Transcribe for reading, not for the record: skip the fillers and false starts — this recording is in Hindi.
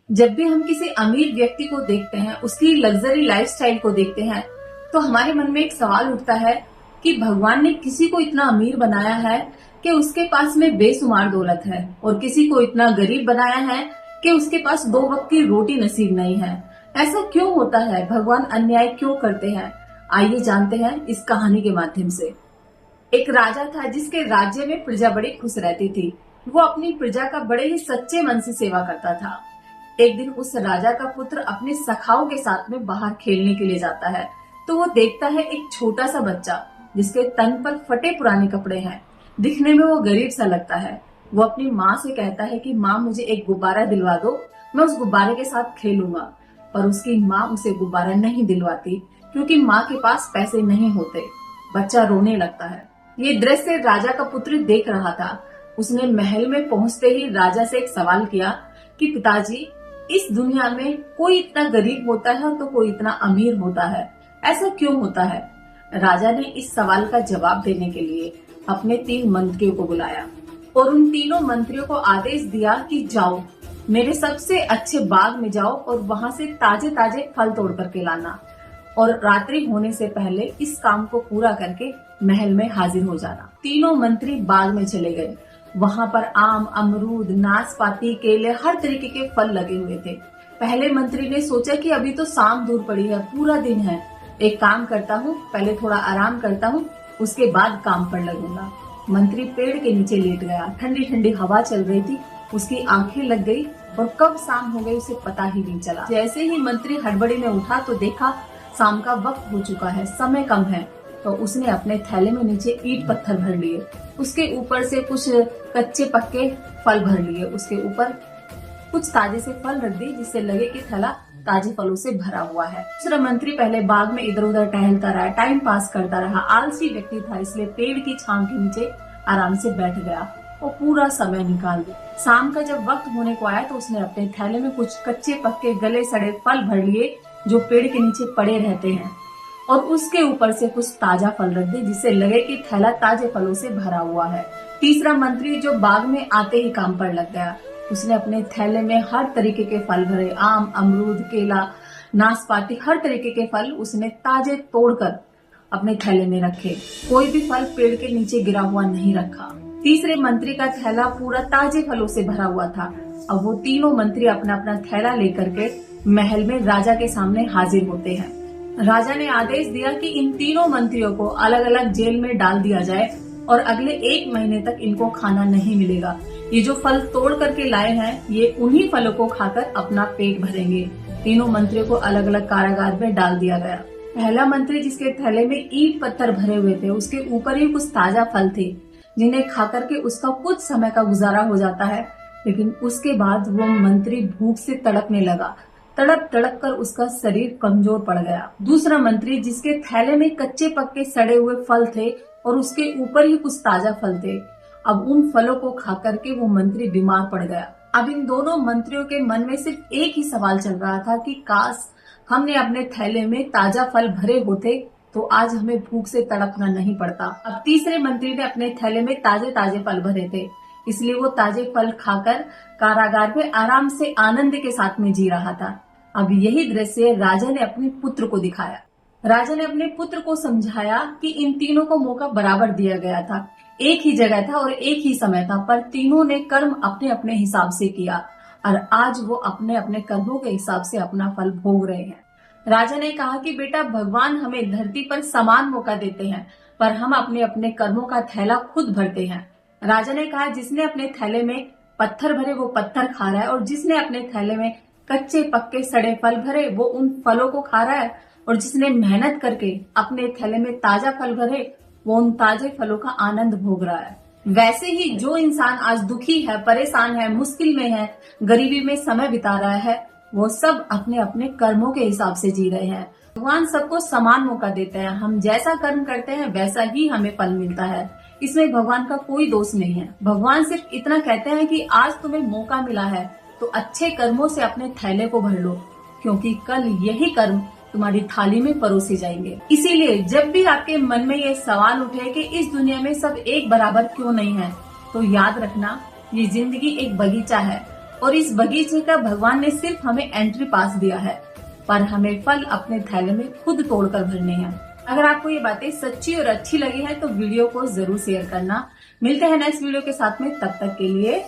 जब भी हम किसी अमीर व्यक्ति को देखते हैं, उसकी लग्जरी लाइफस्टाइल को देखते हैं, तो हमारे मन में एक सवाल उठता है कि भगवान ने किसी को इतना अमीर बनाया है कि उसके पास में बेशुमार दौलत है, और किसी को इतना गरीब बनाया है कि उसके पास 2 वक्त की रोटी नसीब नहीं है। ऐसा क्यों होता है? भगवान अन्याय क्यों करते हैं? आइए जानते हैं इस कहानी के माध्यम से। एक राजा था जिसके राज्य में प्रजा बड़ी खुश रहती थी। वो अपनी प्रजा का बड़े ही सच्चे मन से सेवा करता था। एक दिन उस राजा का पुत्र अपने सखाओं के साथ में बाहर खेलने के लिए जाता है, तो वो देखता है एक छोटा सा बच्चा जिसके तन पर फटे पुराने कपड़े हैं। दिखने में वो गरीब सा लगता है। वो अपनी माँ से कहता है कि माँ, मुझे एक गुब्बारा दिलवा दो, मैं उस गुब्बारे के साथ खेलूंगा। पर उसकी माँ उसे गुब्बारा नहीं दिलवाती, क्योंकि माँ के पास पैसे नहीं होते। बच्चा रोने लगता है। ये दृश्य राजा का पुत्र देख रहा था। उसने महल में पहुंचते ही राजा से एक सवाल किया कि पिताजी, इस दुनिया में कोई इतना गरीब होता है तो कोई इतना अमीर होता है, ऐसा क्यों होता है? राजा ने इस सवाल का जवाब देने के लिए अपने 3 मंत्रियों को बुलाया और उन तीनों मंत्रियों को आदेश दिया कि जाओ, मेरे सबसे अच्छे बाग में जाओ और वहां से ताजे ताजे फल तोड़ करके लाना, और रात्रि होने से पहले इस काम को पूरा करके महल में हाजिर हो जाना। तीनों मंत्री बाग में चले गए। वहां पर आम, अमरूद, नाशपाती, केले, हर तरीके के फल लगे हुए थे। पहले मंत्री ने सोचा कि अभी तो शाम दूर पड़ी है, पूरा दिन है, एक काम करता हूँ, पहले थोड़ा आराम करता हूँ, उसके बाद काम पर लगूंगा। मंत्री पेड़ के नीचे लेट गया। ठंडी ठंडी हवा चल रही थी, उसकी आंखें लग गई और कब शाम हो गई उसे पता ही नहीं चला। जैसे ही मंत्री हड़बड़ी में उठा तो देखा शाम का वक्त हो चुका है, समय कम है। तो उसने अपने थैले में नीचे ईंट पत्थर भर लिए, उसके ऊपर से कुछ कच्चे पक्के फल भर लिए, उसके ऊपर कुछ ताजे से फल रख दिए, जिससे लगे कि थैला ताजे फलों से भरा हुआ है। दूसरा मंत्री पहले बाग में इधर उधर टहलता रहा, टाइम पास करता रहा। आलसी व्यक्ति था, इसलिए पेड़ की छांव के नीचे आराम से बैठ गया और पूरा समय निकाल दिया। शाम का जब वक्त होने को आया तो उसने अपने थैले में कुछ कच्चे पक्के गले सड़े फल भर लिए, जो पेड़ के नीचे पड़े रहते हैं, और उसके ऊपर से कुछ ताजा फल रख दिए, जिससे लगे कि थैला ताजे फलों से भरा हुआ है। तीसरा मंत्री जो बाग में आते ही काम पर लग गया। उसने अपने थैले में हर तरीके के फल भरे, आम, अमरूद, केला, नाशपाती, हर तरीके के फल उसने ताजे तोड़कर अपने थैले में रखे। कोई भी फल पेड़ के नीचे गिरा हुआ नहीं रखा। तीसरे मंत्री का थैला पूरा ताजे फलों से भरा हुआ था। अब वो तीनों मंत्री अपना अपना थैला लेकर के महल में राजा के सामने हाजिर होते हैं। राजा ने आदेश दिया कि इन तीनों मंत्रियों को अलग अलग जेल में डाल दिया जाए और अगले 1 महीने तक इनको खाना नहीं मिलेगा। ये जो फल तोड़ करके लाए हैं, ये उन्हीं फलों को खाकर अपना पेट भरेंगे। तीनों मंत्रियों को अलग अलग कारागार में डाल दिया गया। पहला मंत्री जिसके थैले में ईंट पत्थर भरे हुए थे, उसके ऊपर ही कुछ ताजा फल थे, जिन्हें खाकर के उसका कुछ समय का गुजारा हो जाता है। लेकिन उसके बाद वो मंत्री भूख से तड़पने लगा। तड़प तड़प कर उसका शरीर कमजोर पड़ गया। दूसरा मंत्री जिसके थैले में कच्चे पक्के सड़े हुए फल थे और उसके ऊपर ही कुछ ताजा फल थे, अब उन फलों को खा करके वो मंत्री बीमार पड़ गया। अब इन दोनों मंत्रियों के मन में सिर्फ एक ही सवाल चल रहा था कि काश हमने अपने थैले में ताजा फल भरे होते तो आज हमें भूख से तड़पना नहीं पड़ता। अब तीसरे मंत्री ने अपने थैले में ताजे ताजे फल भरे थे, इसलिए वो ताजे फल खाकर कारागार में आराम से आनंद के साथ में जी रहा था। अब यही दृश्य राजा ने अपने पुत्र को दिखाया। राजा ने अपने पुत्र को समझाया कि इन तीनों को मौका बराबर दिया गया था, एक ही जगह था और एक ही समय था, पर तीनों ने कर्म अपने अपने हिसाब से किया और आज वो अपने अपने कर्मों के हिसाब से अपना फल भोग रहे हैं। राजा ने कहा कि बेटा, भगवान हमें धरती पर समान मौका देते हैं, पर हम अपने अपने कर्मों का थैला खुद भरते हैं। राजा ने कहा, जिसने अपने थैले में पत्थर भरे वो पत्थर खा रहा है, और जिसने अपने थैले में कच्चे पक्के सड़े फल भरे वो उन फलों को खा रहा है, और जिसने मेहनत करके अपने थैले में ताजा फल भरे वो उन ताजे फलों का आनंद भोग रहा है। वैसे ही जो इंसान आज दुखी है, परेशान है, मुश्किल में है, गरीबी में समय बिता रहा है, वो सब अपने अपने कर्मों के हिसाब से जी रहे हैं। भगवान सबको समान मौका देते हैं। हम जैसा कर्म करते हैं वैसा ही हमें फल मिलता है। इसमें भगवान का कोई दोष नहीं है। भगवान सिर्फ इतना कहते हैं कि आज तुम्हें मौका मिला है तो अच्छे कर्मों से अपने थैले को भर लो, क्योंकि कल यही कर्म तुम्हारी थाली में परोसे जाएंगे। इसीलिए जब भी आपके मन में ये सवाल उठे कि इस दुनिया में सब एक बराबर क्यों नहीं है, तो याद रखना ये जिंदगी एक बगीचा है। और इस बगीचे का भगवान ने सिर्फ हमें एंट्री पास दिया है, पर हमें फल अपने थैले में खुद तोड़कर भरने हैं। अगर आपको ये बातें सच्ची और अच्छी लगी है तो वीडियो को जरूर शेयर करना। मिलते हैं नेक्स्ट वीडियो के साथ में, तब तक के लिए